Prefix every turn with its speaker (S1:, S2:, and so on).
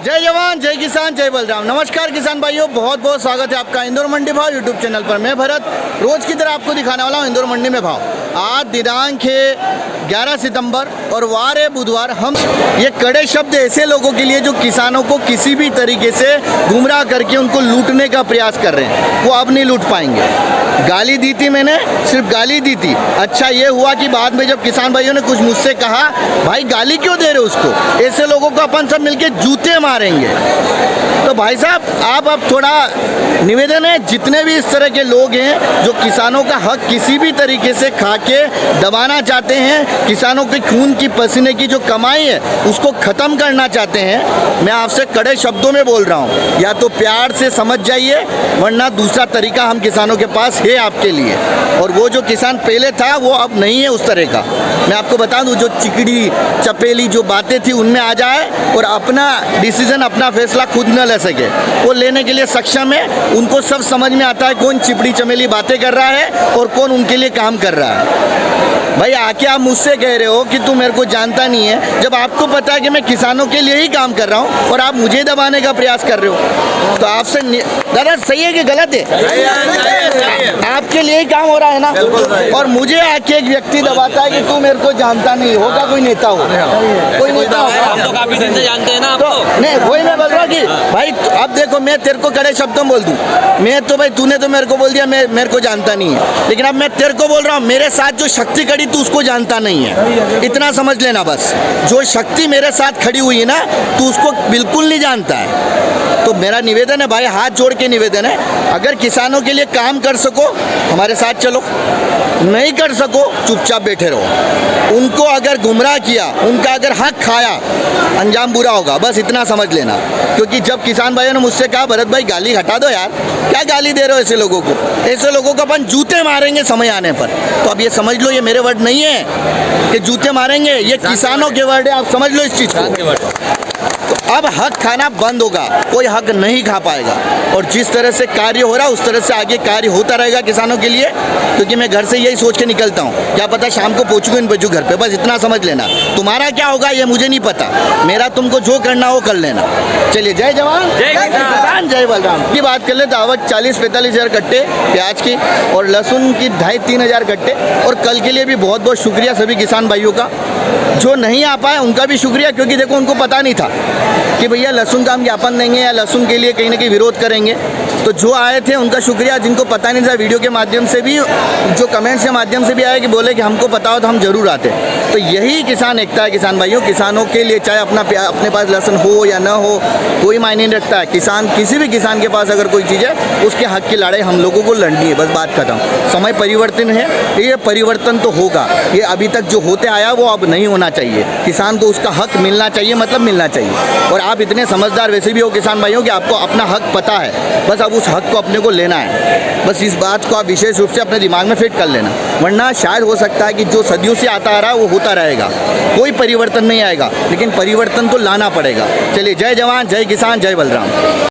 S1: जय जवान जय किसान जय बलराम। नमस्कार किसान भाइयों, बहुत बहुत स्वागत है आपका इंदौर मंडी भाव यूट्यूब चैनल पर। मैं भरत रोज की तरह आपको दिखाने वाला हूँ इंदौर मंडी में भाव। आज दिनांक है 11 सितंबर और वार है बुधवार। हम ये कड़े शब्द ऐसे लोगों के लिए जो किसानों को किसी भी तरीके से गुमराह करके उनको लूटने का प्रयास कर रहे हैं, वो अब नहीं लूट पाएंगे। गाली दी थी मैंने, सिर्फ गाली दी थी। अच्छा ये हुआ कि बाद में जब किसान भाइयों ने कुछ मुझसे कहा, भाई गाली क्यों दे रहे हो उसको, ऐसे लोगों को अपन सब मिलके जूते मारेंगे। तो भाई साहब आप अब थोड़ा निवेदन है, जितने भी इस तरह के लोग हैं जो किसानों का हक किसी भी तरीके से खा के दबाना चाहते हैं, किसानों के खून की पसीने की जो कमाई है उसको ख़त्म करना चाहते हैं, मैं आपसे कड़े शब्दों में बोल रहा हूँ, या तो प्यार से समझ जाइए, वरना दूसरा तरीका हम किसानों के पास है आपके लिए। और वो जो किसान पहले था वो अब नहीं है उस तरह का। मैं आपको बता दूं, जो चिकड़ी चपेली जो बातें थी उनमें आ जाए और अपना डिसीजन अपना फैसला खुद न ले सके, वो लेने के लिए सक्षम है। उनको सब समझ में आता है कौन चिपड़ी चमेली बातें कर रहा है और कौन उनके लिए काम कर रहा है। भाई आके आप मुझसे कह रहे हो कि तू मेरे को जानता नहीं है, जब आपको पता है कि मैं किसानों के लिए ही काम कर रहा हूँ और आप मुझे दबाने का प्रयास कर रहे हो, तो आपसे दादा सही है कि गलत है? आपके लिए ही काम हो रहा है ना, और मुझे आके एक व्यक्ति दबाता है कि तू मेरे को जानता नहीं होगा, कोई नेता हो, कोई नेता होगा,
S2: हम तो काफी दिन से जानते हैं ना आपको।
S1: तो नहीं वही मैं बोल रहा हूँ कि भाई अब देखो, मैं तेरे को कड़े शब्दों में बोल दूँ, मैं तो भाई तूने तो मेरे को बोल दिया मैं मेरे को जानता नहीं है, लेकिन अब मैं तेरे को बोल रहा हूँ मेरे साथ जो शक्ति खड़ी तू उसको जानता नहीं है, इतना समझ लेना बस। जो शक्ति मेरे साथ खड़ी हुई है ना, तू उसको बिल्कुल नहीं जानता है। तो मेरा निवेदन है भाई, हाथ जोड़ के निवेदन है, अगर किसानों के लिए काम कर सको हमारे साथ चलो, नहीं कर सको चुपचाप बैठे रहो। उनको अगर गुमराह किया, उनका अगर हक खाया, अंजाम बुरा होगा, बस इतना समझ लेना। क्योंकि जब किसान भाइयों ने मुझसे कहा भरत भाई गाली हटा दो यार, क्या गाली दे रहे हो ऐसे लोगों को, ऐसे लोगों को अपन जूते मारेंगे समय आने पर, तो अब ये समझ लो ये मेरे वर्ड नहीं है कि जूते मारेंगे, ये किसानों के वर्ड है, आप समझ लो इस चीज़ को। अब हक खाना बंद होगा, कोई हक नहीं खा पाएगा, और जिस तरह से कार्य हो रहा है उस तरह से आगे कार्य होता रहेगा किसानों के लिए। क्योंकि मैं घर से यही सोच के निकलता हूँ, क्या पता शाम को पहुँचूँ इन बच्चों घर पे, बस इतना समझ लेना। तुम्हारा क्या होगा ये मुझे नहीं पता, मेरा तुमको जो करना हो कर लेना। चलिए जय जवान जय किसान जय बलराम की बात कर ले। दावत 40-45 हज़ार कट्टे प्याज की और लहसुन की 2,500-3 हज़ार कट्टे। और कल के लिए भी बहुत बहुत शुक्रिया सभी किसान भाइयों का, जो नहीं आ पाए उनका भी शुक्रिया, क्योंकि देखो उनको पता नहीं था कि भैया लहसुन का हम ज्ञापन देंगे या लहसुन के लिए कहीं ना कहीं विरोध करेंगे। तो जो आए थे उनका शुक्रिया, जिनको पता नहीं था वीडियो के माध्यम से भी, जो कमेंट्स के माध्यम से भी आए कि बोले कि हमको पता हो तो हम जरूर आते। तो यही किसान एकता है किसान भाइयों, किसानों के लिए चाहे अपने पास लहसुन हो या ना हो कोई मायने नहीं रखता है। किसान, किसी भी किसान के पास अगर कोई चीज़ है उसके हक की लड़ाई हम लोगों को लड़नी है, बस बात खत्म। समय परिवर्तन है, ये परिवर्तन तो होगा, ये अभी तक जो होते आया वो अब नहीं होना चाहिए। किसान को उसका हक मिलना चाहिए, मतलब मिलना चाहिए। और आप इतने समझदार वैसे भी हो किसान भाइयों कि आपको अपना हक पता है, बस अब उस हक को अपने को लेना है। बस इस बात को आप विशेष रूप से अपने दिमाग में फिट कर लेना, वरना शायद हो सकता है कि जो सदियों से आता आ रहा है वो होता रहेगा, कोई परिवर्तन नहीं आएगा, लेकिन परिवर्तन तो लाना पड़ेगा। चलिए जय जवान जय किसान जय बलराम।